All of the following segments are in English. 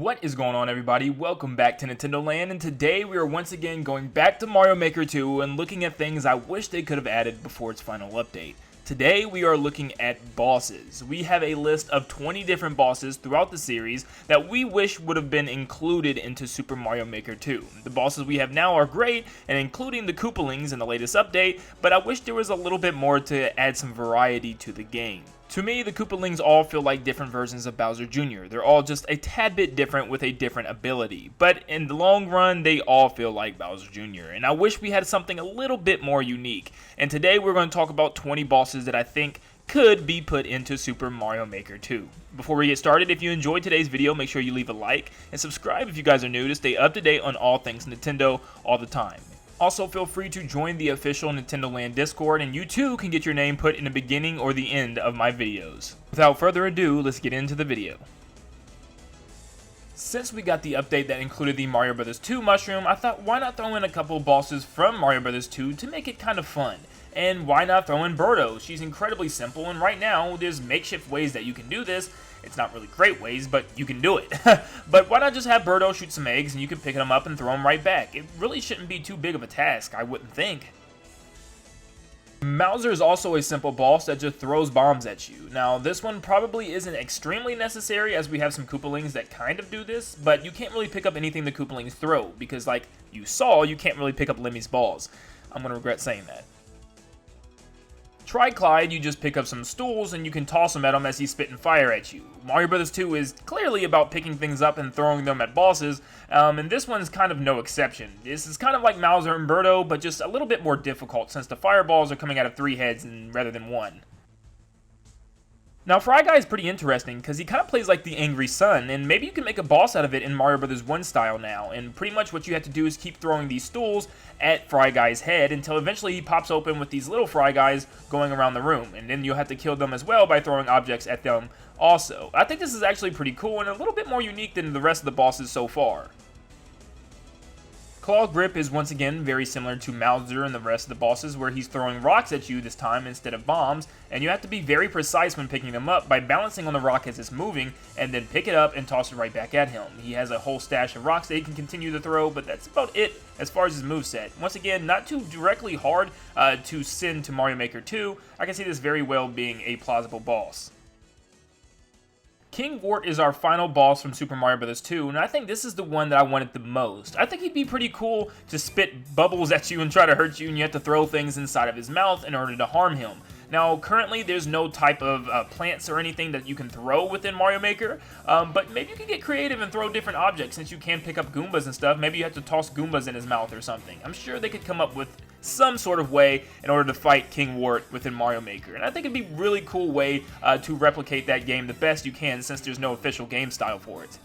What is going on, everybody? Welcome back to Nintendo Land, and today we are once again going back to Mario Maker 2 and looking at things I wish they could have added before its final update. Today we are looking at bosses. We have a list of 20 different bosses throughout the series that we wish would have been included into Super Mario Maker 2. The bosses we have now are great, and including the Koopalings in the latest update, but I wish there was a little bit more to add some variety to the game. To me, the Koopalings all feel like different versions of Bowser Jr. They're all just a tad bit different with a different ability, but in the long run, they all feel like Bowser Jr. And I wish we had something a little bit more unique. And today we're going to talk about 20 bosses that I think could be put into Super Mario Maker 2. Before we get started, if you enjoyed today's video, make sure you leave a like and subscribe if you guys are new to stay up to date on all things Nintendo all the time. Also, feel free to join the official Nintendo Land Discord, and you too can get your name put in the beginning or the end of my videos. Without further ado, let's get into the video. Since we got the update that included the Mario Bros. 2 mushroom, I thought why not throw in a couple bosses from Mario Bros. 2 to make it kind of fun. And why not throw in Birdo? She's incredibly simple, and right now there's makeshift ways that you can do this. It's not really great ways, but you can do it. But why not just have Birdo shoot some eggs and you can pick them up and throw them right back? It really shouldn't be too big of a task, I wouldn't think. Mouser is also a simple boss that just throws bombs at you. Now, this one probably isn't extremely necessary as we have some Koopalings that kind of do this, but you can't really pick up anything the Koopalings throw because, like you saw, you can't really pick up Lemmy's balls. I'm going to regret saying that. Try Clyde, you just pick up some stools and you can toss them at him as he's spitting fire at you. Mario Bros. 2 is clearly about picking things up and throwing them at bosses, and this one's kind of no exception. This is kind of like Mouser and Birdo, but just a little bit more difficult since the fireballs are coming out of 3 heads rather than 1. Now, Fry Guy is pretty interesting because he kind of plays like the angry sun, and maybe you can make a boss out of it in Mario Bros. 1 style now, and pretty much what you have to do is keep throwing these stools at Fry Guy's head until eventually he pops open with these little Fry Guys going around the room, and then you'll have to kill them as well by throwing objects at them also. I think this is actually pretty cool and a little bit more unique than the rest of the bosses so far. Claw Grip is once again very similar to Mouser and the rest of the bosses where he's throwing rocks at you this time instead of bombs, and you have to be very precise when picking them up by balancing on the rock as it's moving and then pick it up and toss it right back at him. He has a whole stash of rocks that he can continue to throw, but that's about it as far as his moveset. Once again, not too directly hard to send to Mario Maker 2. I can see this very well being a plausible boss. King Wart is our final boss from Super Mario Bros. 2, and I think this is the one that I wanted the most. I think he'd be pretty cool to spit bubbles at you and try to hurt you, and you have to throw things inside of his mouth in order to harm him. Now, currently, there's no type of plants or anything that you can throw within Mario Maker, but maybe you can get creative and throw different objects since you can pick up Goombas and stuff. Maybe you have to toss Goombas in his mouth or something. I'm sure they could come up with some sort of way in order to fight King Wart within Mario Maker. And I think it'd be a really cool way to replicate that game the best you can since there's no official game style for it.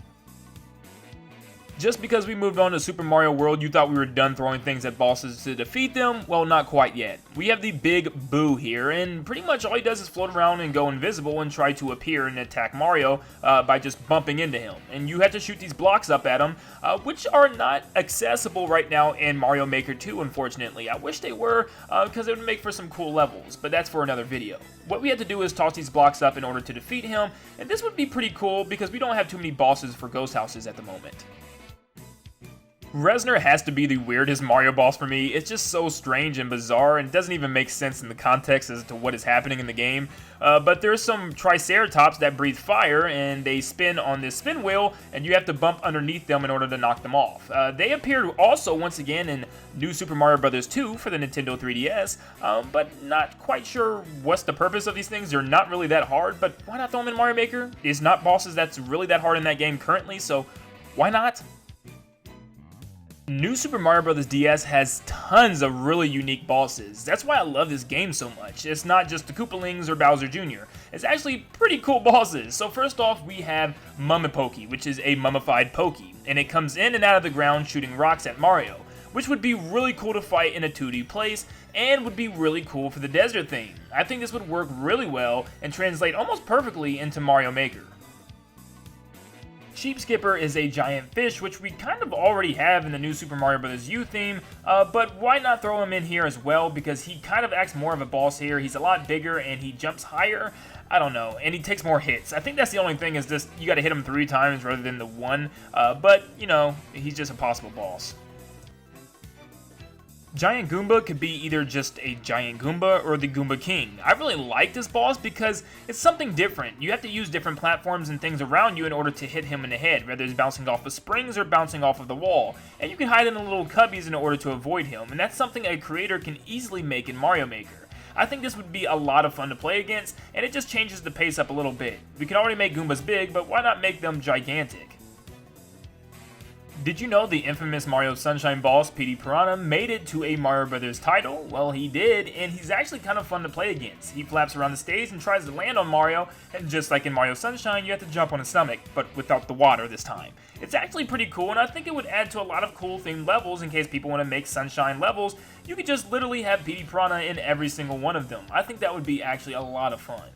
Just because we moved on to Super Mario World, you thought we were done throwing things at bosses to defeat them? Well, not quite yet. We have the Big Boo here, and pretty much all he does is float around and go invisible and try to appear and attack Mario by just bumping into him. And you have to shoot these blocks up at him, which are not accessible right now in Mario Maker 2, unfortunately. I wish they were, because it would make for some cool levels, but that's for another video. What we have to do is toss these blocks up in order to defeat him, and this would be pretty cool because we don't have too many bosses for Ghost Houses at the moment. Reznor has to be the weirdest Mario boss for me. It's just so strange and bizarre and doesn't even make sense in the context as to what is happening in the game. But there's some Triceratops that breathe fire and they spin on this spin wheel and you have to bump underneath them in order to knock them off. They appeared also once again in New Super Mario Bros. 2 for the Nintendo 3DS, but not quite sure what's the purpose of these things. They're not really that hard, but why not throw them in Mario Maker? It's not bosses that's really that hard in that game currently, so why not? New Super Mario Bros. DS has tons of really unique bosses. That's why I love this game so much. It's not just the Koopalings or Bowser Jr. It's actually pretty cool bosses. So first off, we have Mummipoke, which is a mummified Pokey, and it comes in and out of the ground shooting rocks at Mario, which would be really cool to fight in a 2D place and would be really cool for the desert theme. I think this would work really well and translate almost perfectly into Mario Maker. Sheep Skipper is a giant fish, which we kind of already have in the new Super Mario Bros. U theme, but why not throw him in here as well, because he kind of acts more of a boss here. He's a lot bigger and he jumps higher. I don't know, and he takes more hits. I think that's the only thing, is just you gotta hit him 3 times rather than the 1, but, you know, he's just a possible boss. Giant Goomba could be either just a Giant Goomba or the Goomba King. I really like this boss because it's something different. You have to use different platforms and things around you in order to hit him in the head, whether it's bouncing off of springs or bouncing off of the wall. And you can hide in the little cubbies in order to avoid him, and that's something a creator can easily make in Mario Maker. I think this would be a lot of fun to play against, and it just changes the pace up a little bit. We can already make Goombas big, but why not make them gigantic? Did you know the infamous Mario Sunshine boss, Petey Piranha, made it to a Mario Brothers title? Well, he did, and he's actually kind of fun to play against. He flaps around the stage and tries to land on Mario, and just like in Mario Sunshine, you have to jump on his stomach, but without the water this time. It's actually pretty cool, and I think it would add to a lot of cool themed levels in case people want to make Sunshine levels. You could just literally have Petey Piranha in every single one of them. I think that would be actually a lot of fun.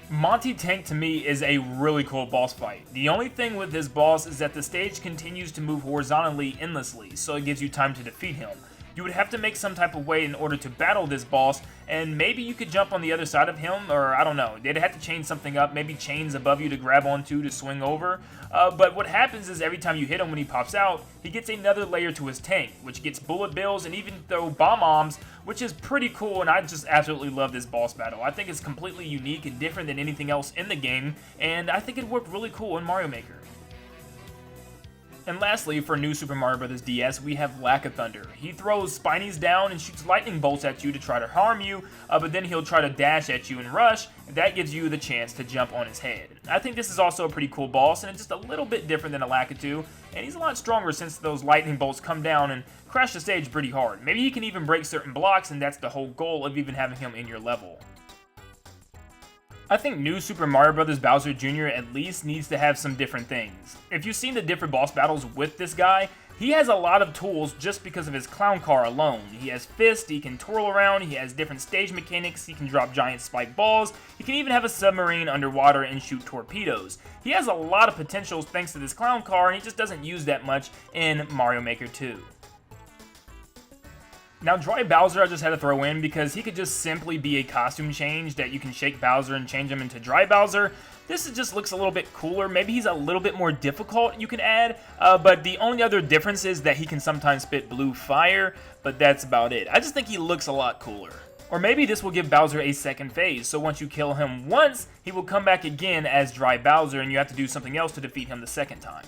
Monty Tank to me is a really cool boss fight. The only thing with this boss is that the stage continues to move horizontally endlessly, so it gives you time to defeat him. You would have to make some type of way in order to battle this boss, and maybe you could jump on the other side of him, or I don't know, they'd have to change something up, maybe chains above you to grab onto to swing over. But what happens is every time you hit him when he pops out, he gets another layer to his tank, which gets bullet bills and even throw bomb-bombs, which is pretty cool, and I just absolutely love this boss battle. I think it's completely unique and different than anything else in the game, and I think it'd work really cool in Mario Maker. And lastly, for New Super Mario Bros. DS, we have Lack of Thunder. He throws Spinies down and shoots lightning bolts at you to try to harm you, but then he'll try to dash at you and rush, and that gives you the chance to jump on his head. I think this is also a pretty cool boss, and it's just a little bit different than a Lakitu, and he's a lot stronger since those lightning bolts come down and crash the stage pretty hard. Maybe he can even break certain blocks, and that's the whole goal of even having him in your level. I think New Super Mario Bros. Bowser Jr. at least needs to have some different things. If you've seen the different boss battles with this guy, he has a lot of tools just because of his clown car alone. He has fists, he can twirl around, he has different stage mechanics, he can drop giant spike balls, he can even have a submarine underwater and shoot torpedoes. He has a lot of potential thanks to this clown car, and he just doesn't use that much in Mario Maker 2. Now, Dry Bowser I just had to throw in because he could just simply be a costume change that you can shake Bowser and change him into Dry Bowser. This just looks a little bit cooler. Maybe he's a little bit more difficult you can add, but the only other difference is that he can sometimes spit blue fire, but that's about it. I just think he looks a lot cooler. Or maybe this will give Bowser a second phase, so once you kill him once, he will come back again as Dry Bowser and you have to do something else to defeat him the second time.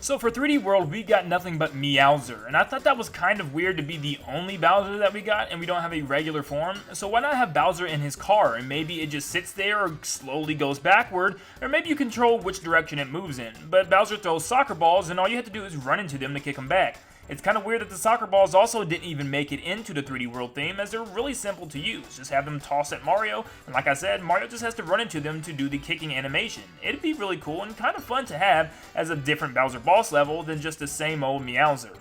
So for 3D World, we got nothing but Meowser, and I thought that was kind of weird to be the only Bowser that we got and we don't have a regular form. So why not have Bowser in his car, and maybe it just sits there or slowly goes backward, or maybe you control which direction it moves in. But Bowser throws soccer balls and all you have to do is run into them to kick them back. It's kind of weird that the soccer balls also didn't even make it into the 3D World theme, as they're really simple to use. Just have them toss at Mario, and like I said, Mario just has to run into them to do the kicking animation. It'd be really cool and kind of fun to have as a different Bowser boss level than just the same old Meowser.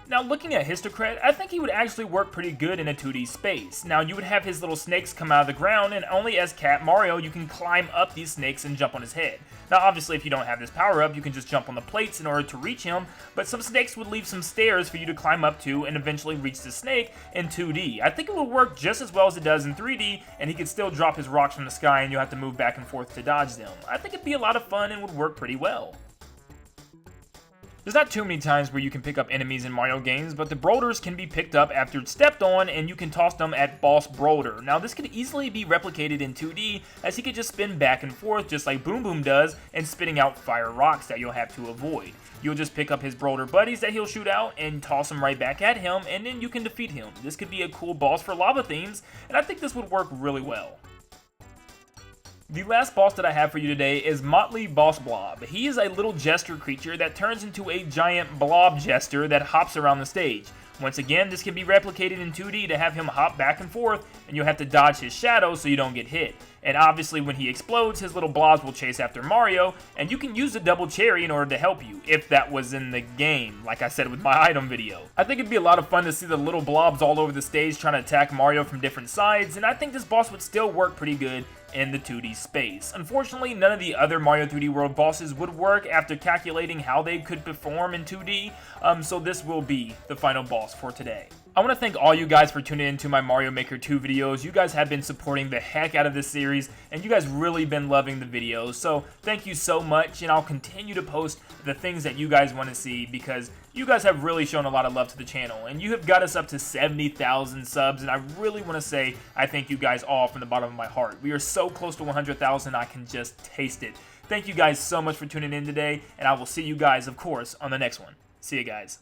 Now, looking at Histocrat, I think he would actually work pretty good in a 2D space. Now, you would have his little snakes come out of the ground, and only as Cat Mario you can climb up these snakes and jump on his head. Now, obviously, if you don't have this power-up, you can just jump on the plates in order to reach him, but some snakes would leave some stairs for you to climb up to and eventually reach the snake in 2D. I think it would work just as well as it does in 3D, and he could still drop his rocks from the sky and you'll have to move back and forth to dodge them. I think it'd be a lot of fun and would work pretty well. There's not too many times where you can pick up enemies in Mario games, but the Boulders can be picked up after it's stepped on, and you can toss them at Boss Boulder. Now, this could easily be replicated in 2D, as he could just spin back and forth just like Boom Boom does, and spitting out fire rocks that you'll have to avoid. You'll just pick up his Boulder buddies that he'll shoot out, and toss them right back at him, and then you can defeat him. This could be a cool boss for lava themes, and I think this would work really well. The last boss that I have for you today is Motley Boss Blob. He is a little jester creature that turns into a giant blob jester that hops around the stage. Once again, this can be replicated in 2D to have him hop back and forth, and you'll have to dodge his shadow so you don't get hit. And obviously when he explodes, his little blobs will chase after Mario, and you can use the double cherry in order to help you, if that was in the game, like I said with my item video. I think it'd be a lot of fun to see the little blobs all over the stage trying to attack Mario from different sides, and I think this boss would still work pretty good in the 2D space. Unfortunately, none of the other Mario 3D World bosses would work after calculating how they could perform in 2D, so this will be the final boss for today. I want to thank all you guys for tuning in to my Mario Maker 2 videos. You guys have been supporting the heck out of this series, and you guys really been loving the videos, so thank you so much, and I'll continue to post the things that you guys want to see, because you guys have really shown a lot of love to the channel, and you have got us up to 70,000 subs, and I really want to say I thank you guys all from the bottom of my heart. We are so close to 100,000, I can just taste it. Thank you guys so much for tuning in today, and I will see you guys, of course, on the next one. See you guys.